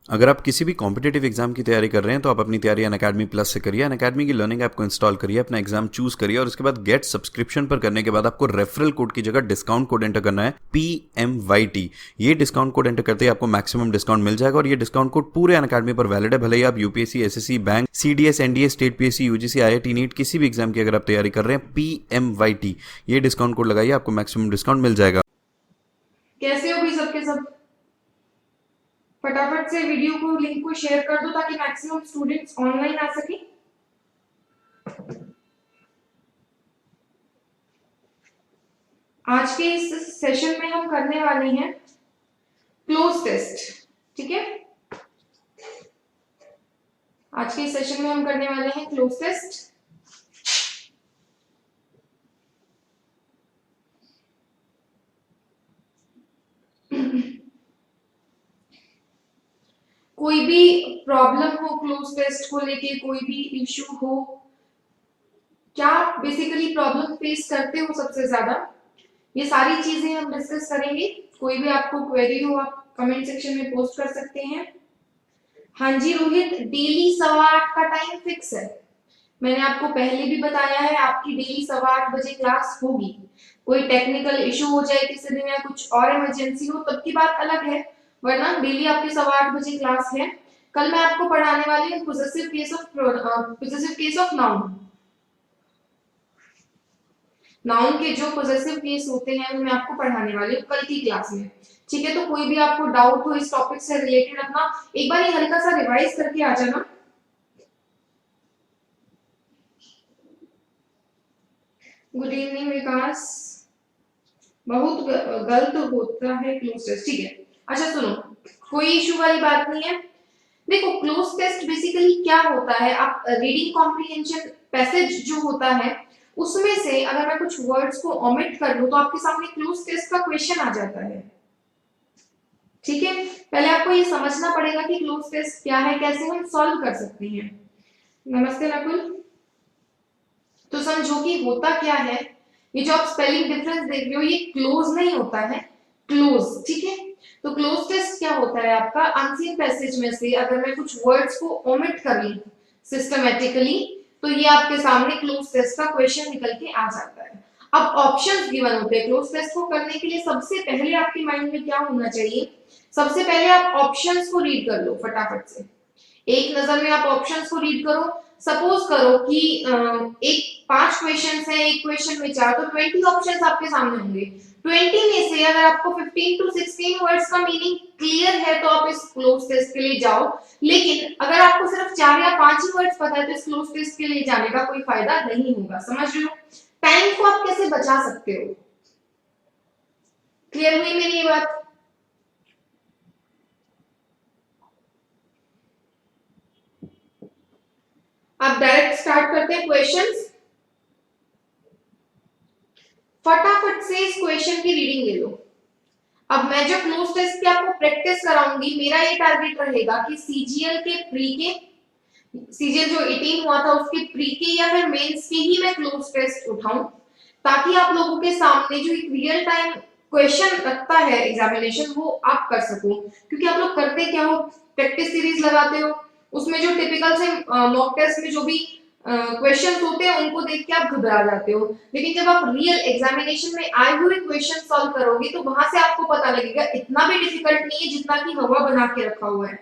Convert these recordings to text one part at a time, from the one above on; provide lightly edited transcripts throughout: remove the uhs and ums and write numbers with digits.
अगर आप किसी भी कॉम्पिटेटिव एग्जाम की तैयारी कर रहे हैं तो आप अपनी तैयारी अनअकैडमी प्लस से करिए। अनअकैडमी की लर्निंग ऐप को इंस्टॉल करिए, अपना एग्जाम चूज करिए और उसके बाद गेट सब्सक्रिप्शन पर करने के बाद आपको रेफरल कोड की जगह डिस्काउंट कोड एंटर करना है PMYT। ये डिस्काउंट कोड एंटर करते ही आपको मैक्सिमम डिस्काउंट मिल जाएगा और ये डिस्काउंट कोड पूरे अनअकैडमी पर वैलिड है। भले ही आप UPSC, SSC, bank, CDS, NDA, state PSC, UGC, IIT, NEET किसी भी एग्जाम की अगर आप तैयारी कर रहे हैं, PMYT ये डिस्काउंट कोड लगाइए, आपको मैक्सिमम डिस्काउंट मिल जाएगा। कैसे हो भी सबके सब? फटाफट से वीडियो को लिंक को शेयर कर दो ताकि मैक्सिमम स्टूडेंट्स ऑनलाइन आ सके। आज के इस सेशन में हम करने वाले हैं क्लोज टेस्ट। ठीक है, आज के सेशन में हम करने वाले हैं क्लोज टेस्ट। कोई भी प्रॉब्लम हो क्लोज टेस्ट को लेके, कोई भी इश्यू हो, क्या बेसिकली प्रॉब्लम फेस करते हो सबसे ज्यादा, ये सारी चीजें हम डिस्कस करेंगे। कोई भी आपको क्वेरी हो आप कमेंट सेक्शन में पोस्ट कर सकते हैं। हाँ जी रोहित, डेली 8:15 का टाइम फिक्स है। मैंने आपको पहले भी बताया है, आपकी डेली 8:15 बजे क्लास होगी। कोई टेक्निकल इशू हो जाए किसी दिन या कुछ और इमरजेंसी हो तब की बात अलग है, वरना डेली आपकी 8:15 बजे क्लास है। कल मैं आपको पढ़ाने वाली हूँ possessive case of noun. Noun के जो पॉजेसिव केस होते हैं वो मैं आपको पढ़ाने वाली हूँ कल की क्लास में। ठीक है, तो कोई भी आपको डाउट हो इस टॉपिक से रिलेटेड, अपना एक बार ये हल्का सा रिवाइज करके आ जाना। गुड इवनिंग विकास। बहुत गलत होता है क्लोज टेस्ट। ठीक है, अच्छा सुनो, कोई इशू वाली बात नहीं है। देखो क्लोज टेस्ट बेसिकली क्या होता है, आप रीडिंग कॉम्प्रिहेंशन पैसेज जो होता है उसमें से अगर मैं कुछ वर्ड्स को ओमिट कर लूं तो आपके सामने क्लोज टेस्ट का क्वेश्चन आ जाता है। ठीक है, पहले आपको ये समझना पड़ेगा कि क्लोज टेस्ट क्या है, कैसे हम सॉल्व कर सकते हैं। नमस्ते नकुल। तो समझो कि होता क्या है, ये जो आप स्पेलिंग डिफरेंस देख रहे हो ये क्लोज नहीं होता है, क्लोज। ठीक है, तो क्लोज टेस्ट क्या होता है, आपका अनसीन पैसेज में से अगर मैं कुछ वर्ड्स को ओमिट कर लूं सिस्टमैटिकली तो ये आपके सामने क्लोज टेस्ट का क्वेश्चन निकल के आ जाता है। अब ऑप्शंस गिवन होते हैं क्लोज टेस्ट को करने के लिए। सबसे पहले आपके माइंड में क्या होना चाहिए, सबसे पहले आप ऑप्शंस को रीड कर लो फटाफट से। एक नजर में आप ऑप्शंस को रीड करो। सपोज करो कि एक 5 क्वेश्चंस है, एक क्वेश्चन में 4, तो 20 ऑप्शंस आपके सामने होंगे। 20 में से अगर आपको 15 to 16 वर्ड्स का मीनिंग क्लियर है तो आप इस क्लोज टेस्ट के लिए जाओ। लेकिन अगर आपको सिर्फ 4 या 5 ही वर्ड्स पता है तो इस क्लोज टेस्ट के लिए जाने का कोई फायदा नहीं होगा। समझ रहे हो? टाइम को आप कैसे बचा सकते हो? क्लियर हुई मेरी ये बात? आप डायरेक्ट स्टार्ट करते हैं क्वेश्चंस। फटाफट से इस क्वेश्चन की रीडिंग ले लो। अब मैं जो क्लोज टेस्ट की आपको प्रैक्टिस कराऊंगी, मेरा ये टारगेट रहेगा कि सीजीएल के प्री के, सीजीएल जो 18 हुआ था उसके प्री के या फिर मेंस के ही मैं क्लोज टेस्ट उठाऊं, ताकि आप लोगों के सामने जो एक रियल टाइम क्वेश्चन रखता है एग्जामिनेशन वो आप कर सको। क्योंकि आप लोग करते क्या हो, प्रैक्टिस सीरीज लगाते हो, उसमें जो टिपिकल से मॉक टेस्ट में जो भी क्वेश्चंस होते हैं उनको देख के आप घबरा जाते हो। लेकिन जब आप रियल एग्जामिनेशन में आए हुए क्वेश्चन सॉल्व करोगे तो वहां से आपको पता लगेगा इतना भी डिफिकल्ट नहीं है जितना कि हवा बना के रखा हुआ है।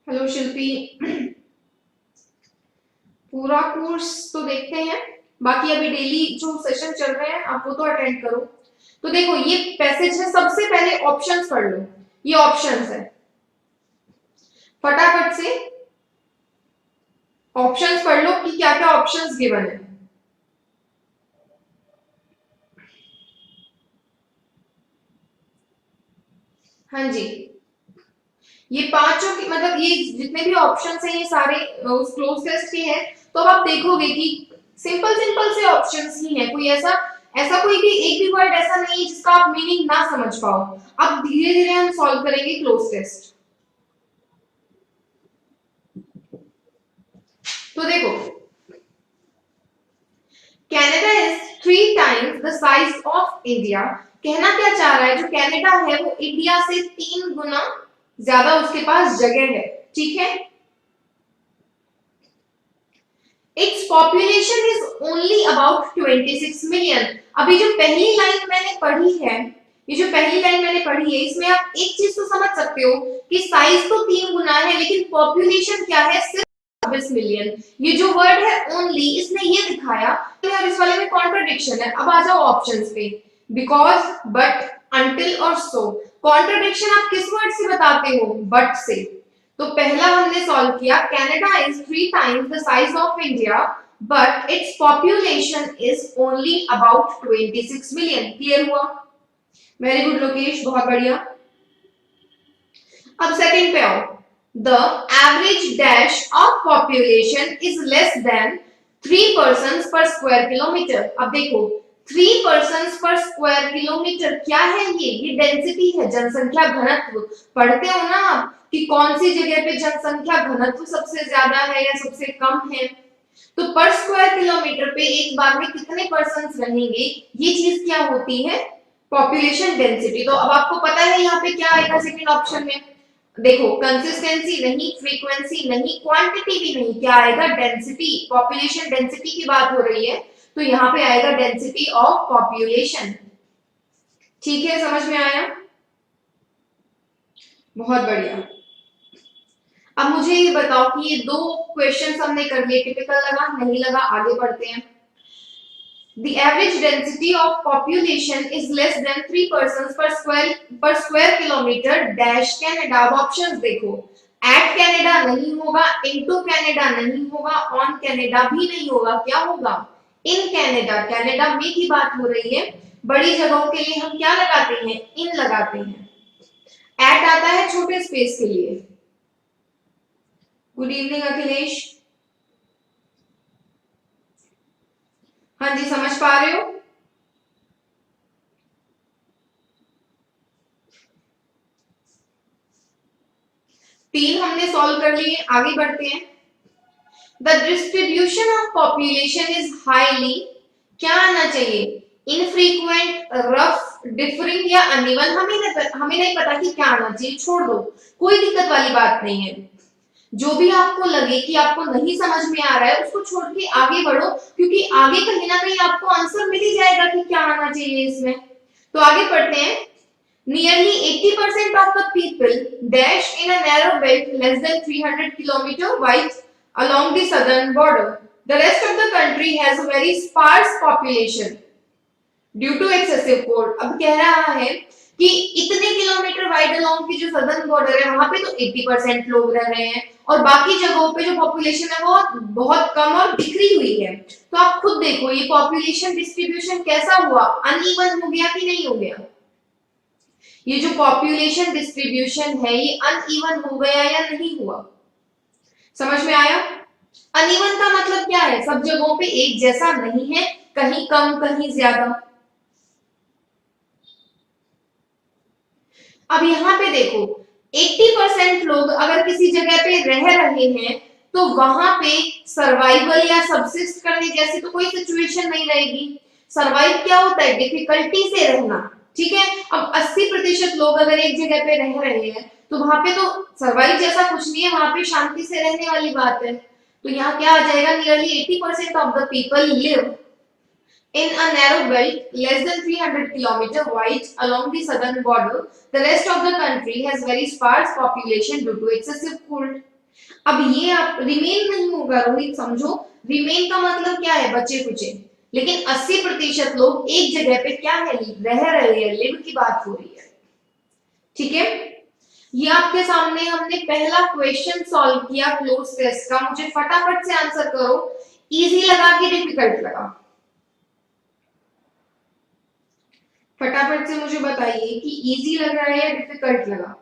हेलो शिल्पी। पूरा कोर्स तो देखते हैं, बाकी अभी डेली जो सेशन चल रहे हैं आप वो तो अटेंड करो। तो देखो ये पैसेज है, सबसे पहले ऑप्शंस पढ़ लो। ये ऑप्शंस है, फटाफट से ऑप्शंस पढ़ लो कि क्या क्या ऑप्शंस गिवन है। हाँ जी, ये पांचों की मतलब ये जितने भी ऑप्शंस हैं ये सारे उस क्लोज टेस्ट के हैं। तो अब आप देखोगे कि सिंपल सिंपल से ऑप्शंस ही हैं, कोई ऐसा ऐसा कोई भी एक भी वर्ड ऐसा नहीं है जिसका आप मीनिंग ना समझ पाओ। अब धीरे धीरे हम सॉल्व करेंगे क्लोज टेस्ट। तो देखो Canada is 3 times the size of India. कहना क्या चाह रहा है, जो कनाडा है वो इंडिया से 3 गुना ज्यादा उसके पास जगह है, ठीक है। Its population is only about 26 million. अभी जो पहली लाइन मैंने पढ़ी है, ये जो पहली लाइन मैंने पढ़ी है, इसमें आप एक चीज तो समझ सकते हो कि साइज तो 3 गुना है, लेकिन पॉपुलेशन क्या है, सिर्फ 26 मिलियन। ये जो वर्ड है ओनली, इसने ये दिखाया और इस वाले में कॉन्ट्रडिक्शन है। अब आ जाओ ऑप्शंस पे, बिकॉज, बट, अनटिल और सो। कॉन्ट्रडिक्शन आप किस वर्ड से बताते हो, बट से। तो पहला हमने सॉल्व किया, Canada is 3 times the size of India but its population is only about 26 million. Clear हुआ? वेरी गुड लोकेश, बहुत बढ़िया। अब सेकंड पे आओ, the average dash of population is less than 3 person पर स्क्वायर किलोमीटर। अब देखो 3 पर्सन पर स्क्वायर किलोमीटर क्या है, ये डेंसिटी है, जनसंख्या घनत्व। पढ़ते हो ना आप कि कौन सी जगह पे जनसंख्या घनत्व सबसे ज्यादा है या सबसे कम है। तो पर स्क्वायर किलोमीटर पे एक बार में कितने पर्सन रहेंगे, ये चीज क्या होती है, पॉपुलेशन डेंसिटी। तो अब आपको पता है यहाँ पे क्या आएगा सेकंड ऑप्शन में, देखो कंसिस्टेंसी नहीं, फ्रीक्वेंसी नहीं, क्वांटिटी भी नहीं, क्या आएगा, डेंसिटी। पॉपुलेशन डेंसिटी की बात हो रही है, तो यहाँ पे आएगा डेंसिटी ऑफ पॉपुलेशन। ठीक है, समझ में आया? बहुत बढ़िया। अब मुझे ये बताओ कि ये 2 क्वेश्चन हमने कर लिए, टिपिकल लगा नहीं लगा? आगे बढ़ते हैं। The average density of population is less than 3 persons per square kilometer dash Canada। अब ऑप्शंस देखो, at Canada नहीं होगा, into Canada नहीं होगा, on Canada भी नहीं होगा, क्या होगा, in Canada। कनाडा में की बात हो रही है, बड़ी जगहों के लिए हम क्या लगाते हैं, in लगाते हैं। at आता है छोटे स्पेस के लिए। Good evening Akhilesh. हाँ जी, समझ पा रहे हो? तीन हमने सॉल्व कर लिए, आगे बढ़ते हैं। The distribution of population is highly, क्या आना चाहिए, इनफ्रीक्वेंट, रफ, डिफरिंग या अनइवन। हमें नहीं पता कि क्या आना चाहिए, छोड़ दो, कोई दिक्कत वाली बात नहीं है। जो भी आपको लगे कि आपको नहीं समझ में आ रहा है, उसको छोड़ के आगे बढ़ो, क्योंकि आगे कहीं ना कहीं आपको आंसर मिल ही जाएगा कि क्या आना चाहिए इसमें। तो आगे पढ़ते हैं। Nearly 80% of the people dash in a narrow belt less than 300 km wide along the southern border. The rest of the country has a very sparse population due to excessive cold। अब कह रहा है कि इतने kilometre wide along की जो southern border है, वहां पे तो 80% लोग रह रहे हैं, और बाकी जगहों पे जो पॉपुलेशन है वो बहुत कम और बिखरी हुई है। तो आप खुद देखो ये पॉपुलेशन डिस्ट्रीब्यूशन कैसा हुआ, अनइवन हो गया कि नहीं हो गया? ये जो पॉपुलेशन डिस्ट्रीब्यूशन है ये अनइवन हो गया या नहीं हुआ? समझ में आया? अनइवन का मतलब क्या है, सब जगहों पे एक जैसा नहीं है, कहीं कम कहीं ज्यादा। अब यहाँ पे देखो 80% लोग अगर किसी जगह पे रह रहे हैं, तो वहां पे सर्वाइवल या सबसिस्ट करने जैसी तो कोई सिचुएशन नहीं रहेगी। सर्वाइव क्या होता है, डिफिकल्टी से रहना, ठीक है। अब 80% लोग अगर एक जगह पे रह रहे हैं, तो वहां पे तो सर्वाइव जैसा कुछ नहीं है, वहां पे शांति से रहने वाली बात है। तो यहाँ क्या आ जाएगा, nearly 80% of the people live in a narrow belt less than 300 km wide along the southern border. The rest of the country has very sparse population due to excessive cold। अब ये आप रिमेन नहीं होगा रोहित, समझो remain का मतलब क्या है, बचे कुचे, लेकिन 80% लोग एक जगह पे क्या है, रह रहे हैं, लिव की बात हो रही है। ठीक है, ये आपके सामने हमने पहला क्वेश्चन सॉल्व किया क्लोज टेस्ट का। मुझे फटाफट से आंसर करो, इजी लगा कि डिफिकल्ट लगा? फटाफट से मुझे बताइए कि इजी लग रहा है या डिफिकल्ट लगा?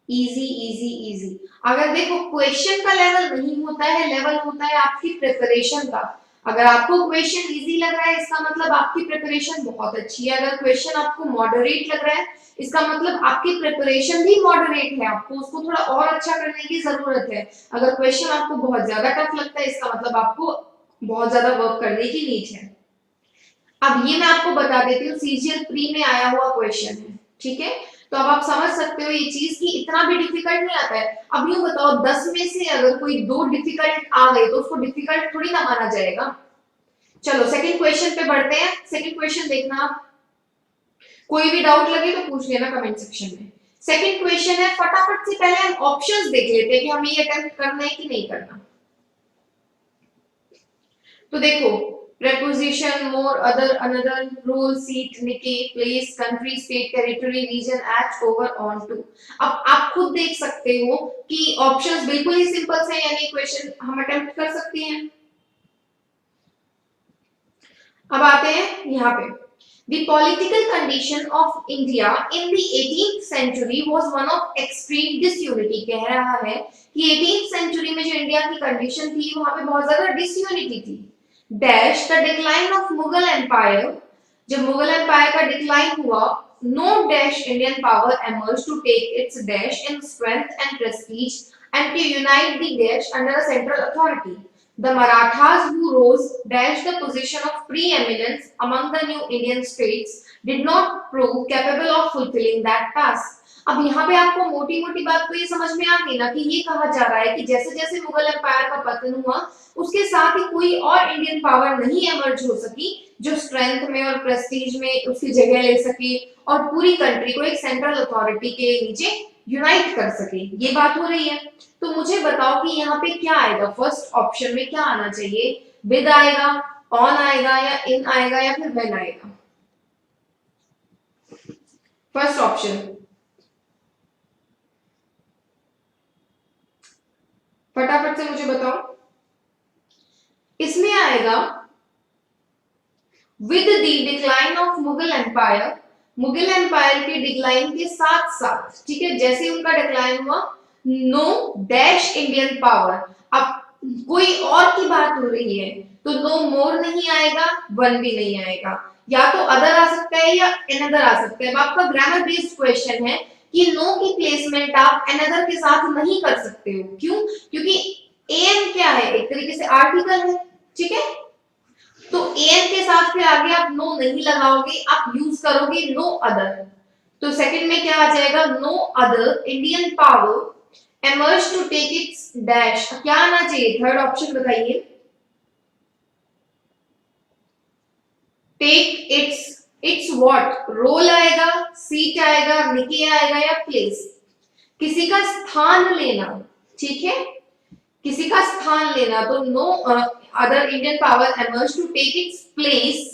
Easy easy easy. अगर देखो क्वेश्चन का लेवल नहीं होता है, लेवल होता है आपकी प्रिपरेशन का। अगर आपको क्वेश्चन इजी लग रहा है इसका मतलब आपकी प्रिपरेशन बहुत अच्छी है, अगर क्वेश्चन आपको मॉडरेट लग रहा है इसका मतलब आपकी प्रिपरेशन भी मॉडरेट है, आपको उसको थोड़ा और अच्छा करने की जरूरत है। अगर क्वेश्चन आपको बहुत ज्यादा टफ लगता है इसका मतलब आपको बहुत ज्यादा वर्क करने की नीड है। अब ये मैं आपको बता देती हूँ सीजीएल प्री में आया हुआ क्वेश्चन है, ठीक है, तो अब आप समझ सकते हो ये चीज कि इतना भी डिफिकल्ट नहीं आता है। अब यूं बताओ 10 में से अगर कोई 2 डिफिकल्ट आ गए तो उसको डिफिकल्ट थोड़ी ना माना जाएगा। चलो सेकंड क्वेश्चन पे बढ़ते हैं। सेकंड क्वेश्चन देखना आप, कोई भी डाउट लगे तो पूछ लेना कमेंट सेक्शन में। सेकंड क्वेश्चन है, फटाफट से पहले हम ऑप्शंस देख लेते हैं कि हमें ये अटेम्प्ट करना है कि नहीं करना। तो देखो, preposition, more, other, another, role, seat, निके, place, country, state, territory, region, at, over, on, to। अब आप खुद देख सकते हो कि ऑप्शंस बिल्कुल ही सिंपल से, यानी क्वेश्चन हम अटेम्प्ट कर सकते हैं। अब आते हैं यहाँ पे, The political condition of India in the 18th century was one of extreme disunity। कह रहा है कि 18th century में जो इंडिया की कंडीशन थी वहां पे बहुत ज्यादा डिसयूनिटी थी। Dash the decline of Mughal empire, जब मुगल एम्पायर का डिक्लाइन हुआ, no dash Indian power emerged to take its dash in strength and prestige and to unite the dash under a central authority। The Marathas who rose dash the position of preeminence among the new Indian states did not prove capable of fulfilling that task। अब यहाँ पे आपको मोटी मोटी बात तो ये समझ में आ गई ना कि ये कहा जा रहा है कि जैसे जैसे मुगल एम्पायर का पतन हुआ उसके साथ ही कोई और इंडियन पावर नहीं एमर्ज हो सकी जो स्ट्रेंथ में और प्रेस्टीज में उसकी जगह ले सके और पूरी कंट्री को एक सेंट्रल अथॉरिटी के नीचे यूनाइट कर सके, ये बात हो रही है। तो मुझे बताओ कि यहाँ पे क्या आएगा, फर्स्ट ऑप्शन में क्या आना चाहिए, विद आएगा, ऑन आएगा, या इन आएगा, या फिर व्हेन आएगा। फर्स्ट ऑप्शन फटाफट से मुझे बताओ, इसमें आएगा with the decline of Mughal empire, Mughal empire के डिक्लाइन के साथ साथ, ठीक है, जैसे उनका डिक्लाइन हुआ, नो डैश इंडियन पावर। अब कोई और की बात हो रही है तो नो मोर नहीं आएगा, वन भी नहीं आएगा, या तो अदर आ सकता है या अनदर आ सकता है। अब आपका ग्रामर बेस्ड क्वेश्चन है कि नो की प्लेसमेंट आप अनदर के साथ नहीं कर सकते हो, क्यों? क्योंकि एन क्या है, एक तरीके से आर्टिकल है, ठीक है, तो एन के साथ फिर आगे आप नो नहीं लगाओगे, आप यूज करोगे नो अदर। तो सेकंड में क्या आ जाएगा, no other Indian power emerged to take its dash, क्या आना चाहिए, थर्ड ऑप्शन बताइए। टेक इट्स व्हाट, रोल आएगा, सीट आएगा, निके आएगा, या प्लेस, किसी का स्थान लेना, ठीक है, किसी का स्थान लेना। तो no other Indian power emerged to take its place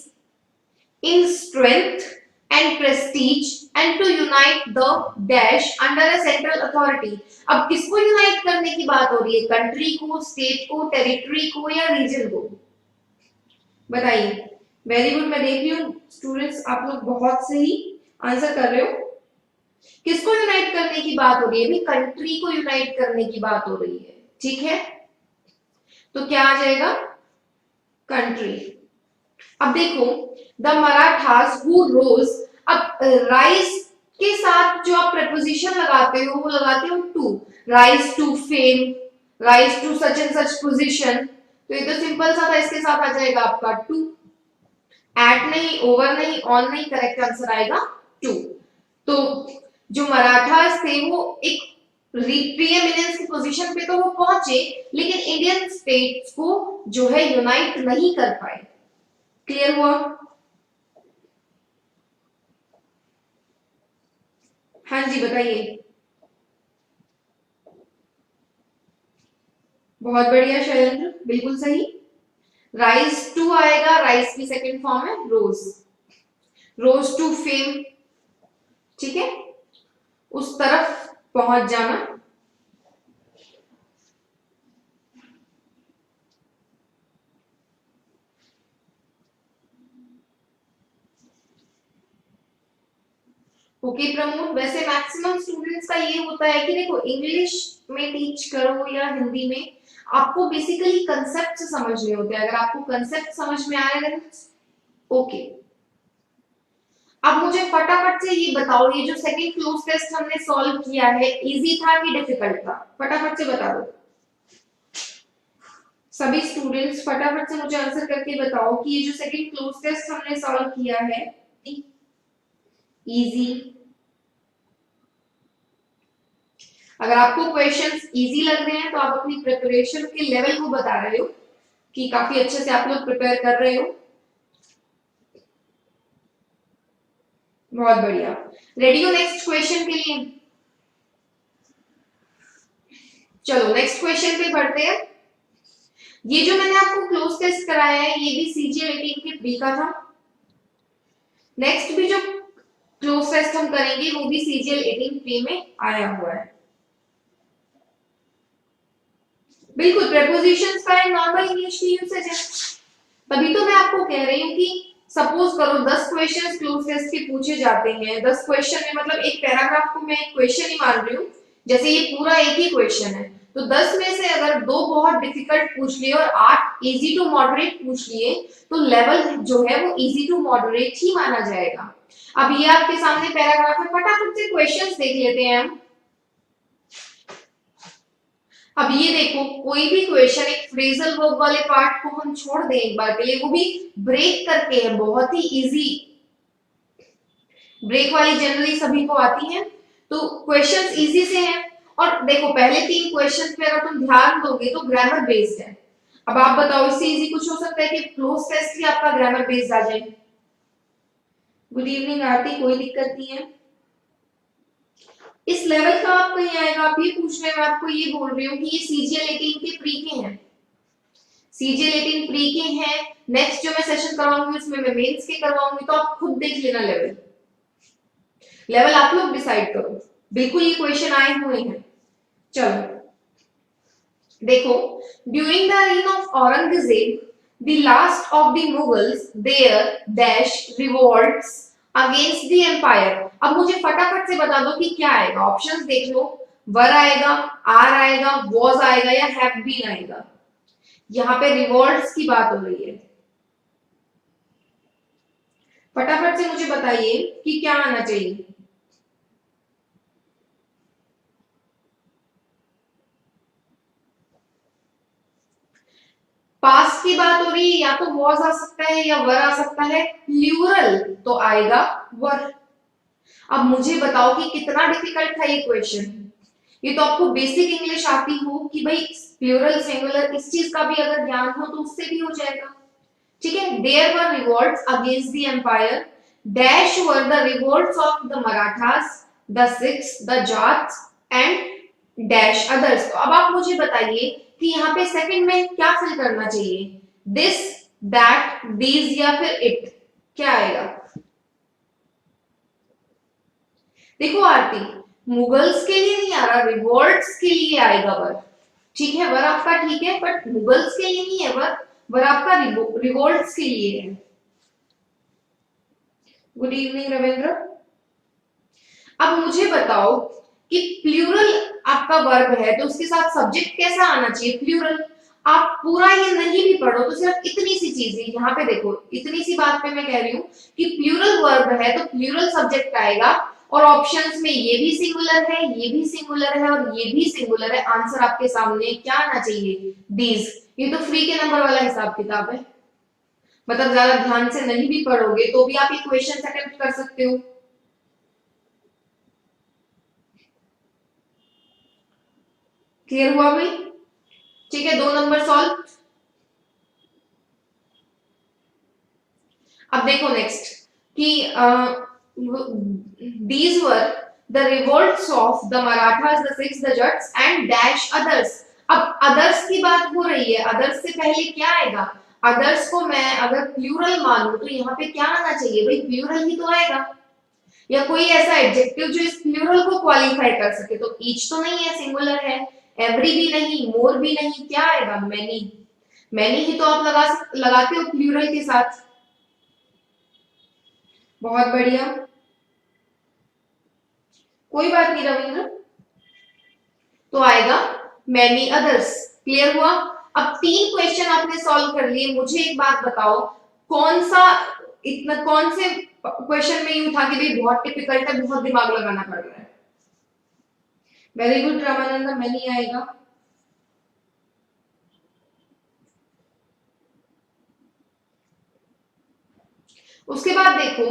in strength and prestige and to unite the dash under a central authority। अब किसको यूनाइट करने की बात हो रही है, कंट्री को, स्टेट को, टेरिटरी को, या रीजन को, बताइए। वेरी गुड, मैं देख रही हूँ स्टूडेंट्स आप लोग बहुत सही आंसर कर रहे हो। किसको यूनाइट करने की बात हो रही है, भी कंट्री को यूनाइट करने की बात हो रही है, ठीक है, तो क्या आ जाएगा, कंट्री। अब देखो, द मराठास हु रोज, अब राइज के साथ जो आप प्रेपोजिशन लगाते हो वो लगाते हो to, rise to fame, rise to such and such position, तो ये तो सिंपल सा था, इसके साथ आ जाएगा आपका टू, एट नहीं, ओवर नहीं, ऑन नहीं, करेक्ट आंसर आएगा टू। तो जो मराठास थे वो एक प्रीएमिनेंस की पोजीशन पे तो वो पहुंचे, लेकिन इंडियन स्टेट्स को जो है यूनाइट नहीं कर पाए। क्लियर हुआ? हाँ जी बताइए। बहुत बढ़िया शैलेंद्र, बिल्कुल सही। राइज टू आएगा, राइज की सेकंड फॉर्म है रोज, रोज टू फेम, ठीक है, उस तरफ पहुंच जाना। ओके प्रमोद, वैसे मैक्सिमम स्टूडेंट्स का ये होता है कि देखो इंग्लिश में टीच करो या हिंदी में, आपको बेसिकली कंसेप्ट समझने होते हैं। अगर आपको कंसेप्ट समझ में आ रहा है ओके। अब मुझे फटाफट से ये बताओ, ये जो सेकंड क्लोज टेस्ट हमने सॉल्व किया है, इजी था कि डिफिकल्ट था? फटाफट से बता दो सभी स्टूडेंट्स, फटाफट से मुझे आंसर करके बताओ कि ये जो सेकंड क्लोज टेस्ट हमने सॉल्व किया है, इजी? अगर आपको क्वेश्चंस इजी लग रहे हैं तो आप अपनी प्रिपरेशन के लेवल को बता रहे हो कि काफी अच्छे से आप लोग प्रिपेयर कर रहे हो। बहुत बढ़िया। रेडी हो नेक्स्ट क्वेश्चन के लिए? चलो नेक्स्ट क्वेश्चन पे बढ़ते हैं। ये जो मैंने आपको क्लोज टेस्ट कराया है ये भी सीजीएल 18 के प्री का था। नेक्स्ट भी जो क्लोज टेस्ट हम करेंगे वो भी सीजीएल 18 प्री में आया हुआ है। बिल्कुल प्रेपोजिशंस का नॉर्मल इंग्लिश की यूसेज है। तभी तो मैं आपको कह रही हूँ कि सपोज करो 10 क्वेश्चंस क्लोज टेस्ट के पूछे जाते हैं। 10 क्वेश्चन में मतलब एक पैराग्राफ को मैं एक क्वेश्चन ही मान रही हूँ, जैसे ये पूरा एक ही क्वेश्चन है, तो 10 में से अगर 2 बहुत डिफिकल्ट पूछ लिए और 8 इजी टू मॉडरेट पूछ लिए तो लेवल जो है वो इजी टू मॉडरेट ही माना जाएगा। अब ये आपके सामने पैराग्राफ है, फटाफट से क्वेश्चंस देख लेते हैं हम। अब ये देखो कोई भी क्वेश्चन एक फ्रेजल वर्ब वाले पार्ट को हम छोड़ दें एक बार के लिए, वो भी ब्रेक करके है, बहुत ही इजी। ब्रेक वाली जनरली सभी को आती है, तो क्वेश्चंस इजी से हैं। और देखो पहले 3 क्वेश्चंस पे अगर तुम ध्यान दोगे तो ग्रामर बेस्ड है। अब आप बताओ इससे इजी कुछ हो सकता है कि क्लोज टेस्ट ही आपका ग्रामर बेस्ड आ जाए? गुड इवनिंग आरती, कोई दिक्कत नहीं है। इस लेवल का आपको नहीं आएगा। आप ये पूछ रहे हैं, मैं आपको ये बोल रही हूँ कि ये सीजीएल 18 के प्री के हैं, सीजीएल 18 प्री के हैं। नेक्स्ट जो मैं सेशन करवाऊंगी उसमें मैं मेंस के करवाऊंगी, तो आप खुद देख लेना लेवल। लेवल आप लोग डिसाइड करो। बिल्कुल ये क्वेश्चन आए हुए हैं। चलो देखो, during the reign of Aurangzeb, the last of the Mughals, their dash revolts against the empire। अब मुझे फटाफट से बता दो कि क्या आएगा। ऑप्शंस देख लो, वर आएगा, आर आएगा, वॉज आएगा या हैव बीन आएगा। यहाँ पे रिवॉल्ट्स की बात हो रही है। फटाफट से मुझे बताइए कि क्या आना चाहिए। पास्ट की बात हो रही है, या तो वॉज आ सकता है या वर आ सकता है। प्लूरल तो आएगा वर। अब मुझे बताओ कि कितना डिफिकल्ट था ये क्वेश्चन। ये तो आपको बेसिक इंग्लिश आती हो कि भाई प्लूरल सिंगुलर इस चीज का भी अगर ज्ञान हो तो उससे भी हो जाएगा। ठीक है, there were revolts against the empire, dash were the revolts of the Marathas, the Sikhs, the Jats and dash others. तो अब आप मुझे बताइए कि यहाँ पे सेकंड में क्या फिल करना चाहिए, दिस, दैट, दीज या फिर इट, क्या आएगा? देखो आरती, मुगल्स के लिए नहीं आ रहा, रिवोल्ट्स के लिए आएगा वर। ठीक है, वर आपका ठीक है, बट मुगल्स के लिए नहीं है वर, वर आपका रिवोल्ट्स के लिए है। Good evening Ravindra. अब मुझे बताओ कि प्लूरल आपका वर्ब है तो उसके साथ सब्जेक्ट कैसा आना चाहिए? प्लूरल। आप पूरा ये नहीं भी पढ़ो तो सिर्फ इतनी सी चीजें यहाँ पे देखो, इतनी सी बात पे मैं कह रही हूँ कि प्लूरल वर्ब है तो प्लूरल सब्जेक्ट आएगा। और ऑप्शंस में ये भी सिंगुलर है, ये भी सिंगुलर है और ये भी सिंगुलर है। आंसर आपके सामने क्या आना चाहिए? दीज। ये तो फ्री के नंबर वाला हिसाब किताब है, मतलब ज्यादा ध्यान से नहीं भी पढ़ोगे तो भी आप ये क्वेश्चन अटेम्प्ट कर सकते हो। क्लियर हुआ भाई? ठीक है, 2 नंबर सॉल्व। अब देखो नेक्स्ट कि these were the revolts of the Marathas, the Sikhs, the Jats and dash others। अब अदर्स की बात हो रही है, अदर्स से पहले क्या आएगा? अदर्स को मैं अगर प्लूरल मानूं तो यहाँ पे क्या आना चाहिए? भाई प्लूरल ही तो आएगा, या कोई ऐसा एडजेक्टिव जो इस प्लूरल को क्वालिफाई कर सके। तो ईच तो नहीं है, सिंगुलर है। एवरी भी नहीं, मोर भी नहीं, क्या आएगा? मैनी। मैनी ही तो आप लगाते हो प्लूरल के साथ। बहुत बढ़िया, कोई बात नहीं रविंद्र। तो आएगा मैनी अदर्स। क्लियर हुआ? अब 3 क्वेश्चन आपने सॉल्व कर लिए, मुझे एक बात बताओ, कौन से क्वेश्चन में यूं था कि भाई बहुत टिपिकल है, बहुत दिमाग लगाना पड़ रहा है? वेरी गुड रामानंद, मैं नहीं आएगा। उसके बाद देखो,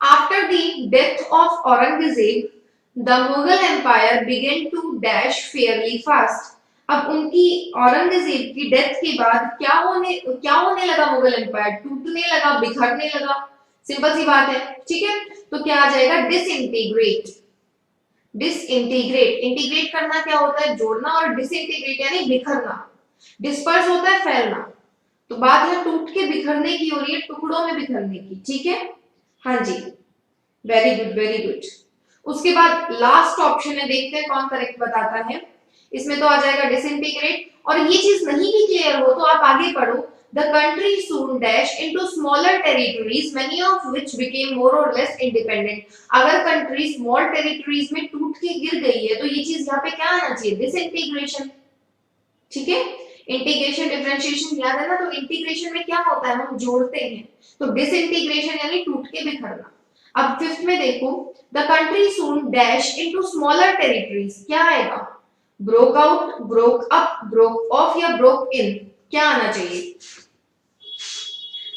after the death of Aurangzeb the Mughal empire began to dash fairly fast. अब उनकी औरंगजेब की डेथ के बाद क्या होने लगा? मुगल एम्पायर टूटने लगा, बिखरने लगा। सिंपल सी बात है, ठीक है? तो क्या आ जाएगा? डिसइंटीग्रेट। डिसइंटीग्रेट, इंटीग्रेट करना क्या होता है? जोड़ना, और डिसइंटीग्रेट यानी बिखरना। डिस्पर्स होता है फैलना, तो बात है टूट के बिखरने की हो रही है, टुकड़ों में बिखरने की, ठीक है? हाँ जी, वेरी गुड वेरी गुड। उसके बाद लास्ट ऑप्शन है, देखते हैं कौन करेक्ट बताता है। इसमें तो आ जाएगा डिसइंटीग्रेट। और ये चीज नहीं भी क्लियर हो तो आप आगे पढ़ो। The country soon dash into smaller territories many of which became more और लेस इंडिपेंडेंट। अगर कंट्री स्मॉल टेरिटरीज में टूट के गिर गई है तो ये चीज यहाँ पे क्या आना चाहिए? डिसइंटीग्रेशन, ठीक है? इंटीग्रेशन डिफरेंशिएशन याद है ना? तो इंटीग्रेशन में क्या होता है? हम जोड़ते हैं, तो डिसइंटीग्रेशन यानी टूट के बिखरना। अब फिफ्थ में देखो, the country soon dash into smaller territories, क्या आएगा? Broke out, broke up, broke of या ब्रोक इन, क्या आना चाहिए?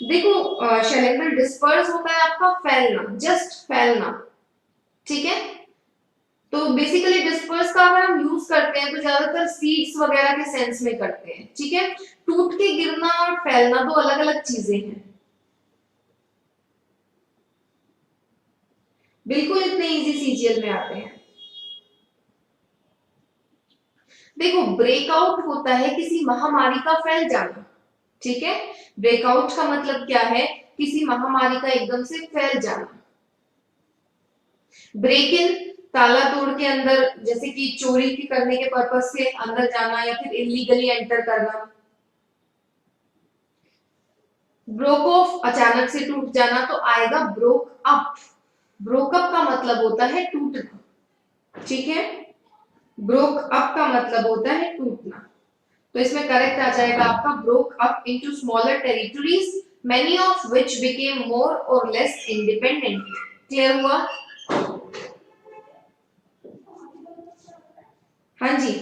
देखो शैलेंद्र, डिस्पर्स होता है आपका फैलना, जस्ट फैलना, ठीक है? तो बेसिकली डिस्पर्स का अगर हम यूज करते हैं तो ज्यादातर सीड्स वगैरह के सेंस में करते हैं, ठीक है? टूट के गिरना और फैलना दो अलग अलग चीजें हैं, बिल्कुल इतने इजी सीजीएल में आते हैं। देखो, ब्रेकआउट होता है किसी महामारी का फैल जाना, ठीक है? ब्रेकआउट का मतलब क्या है? किसी महामारी का एकदम से फैल जाना। ब्रेक इन, ताला तोड़ के अंदर, जैसे कि चोरी की करने के पर्पज से अंदर जाना या फिर इलीगली एंटर करना। ब्रोक ऑफ, अचानक से टूट जाना, तो आएगा ब्रोक अप। ब्रोक अप का मतलब होता है टूटना, ठीक है? ब्रोक अप का मतलब होता है टूटना, तो इसमें करेक्ट आ जाएगा आपका broke up into smaller territories many of which became more और लेस इंडिपेंडेंट। क्लियर हुआ? हाँ जी,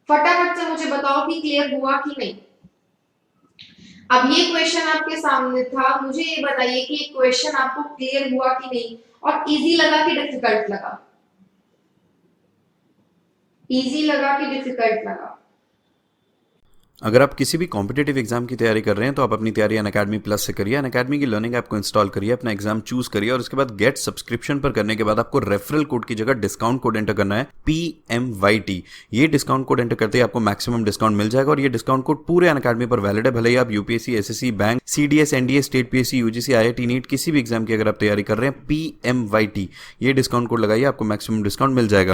फटाफट से मुझे बताओ कि क्लियर हुआ कि नहीं। अब ये क्वेश्चन आपके सामने था, मुझे ये बताइए कि ये क्वेश्चन आपको क्लियर हुआ कि नहीं, और इजी लगा कि डिफिकल्ट लगा? इजी लगा कि डिफिकल्ट लगा? अगर आप किसी भी कॉम्पिटेटिव एग्जाम की तैयारी कर रहे हैं तो आप अपनी तैयारी अनअकैडमी प्लस से करिए। अनअकैडमी की लर्निंग ऐप को इंस्टॉल करिए, अपना एग्जाम चूज करिए और उसके बाद गेट सब्सक्रिप्शन पर करने के बाद आपको रेफरल कोड की जगह डिस्काउंट कोड एंटर करना है, PMYT। ये डिस्काउंट कोड एंटर करते ही आपको मैक्सिमम डिस्काउंट मिल जाएगा और ये डिस्काउंट कोड पूरे अनअकैडमी पर वैलिड है। भले ही आप UPSC, SSC, bank, CDS, NDA, state PSC, UGC, IIT, NEET किसी भी एग्जाम की अगर आप तैयारी कर रहे हैं, PMYT ये डिस्काउंट कोड लगाइए, आपको मैक्सिमम डिस्काउंट मिल जाएगा।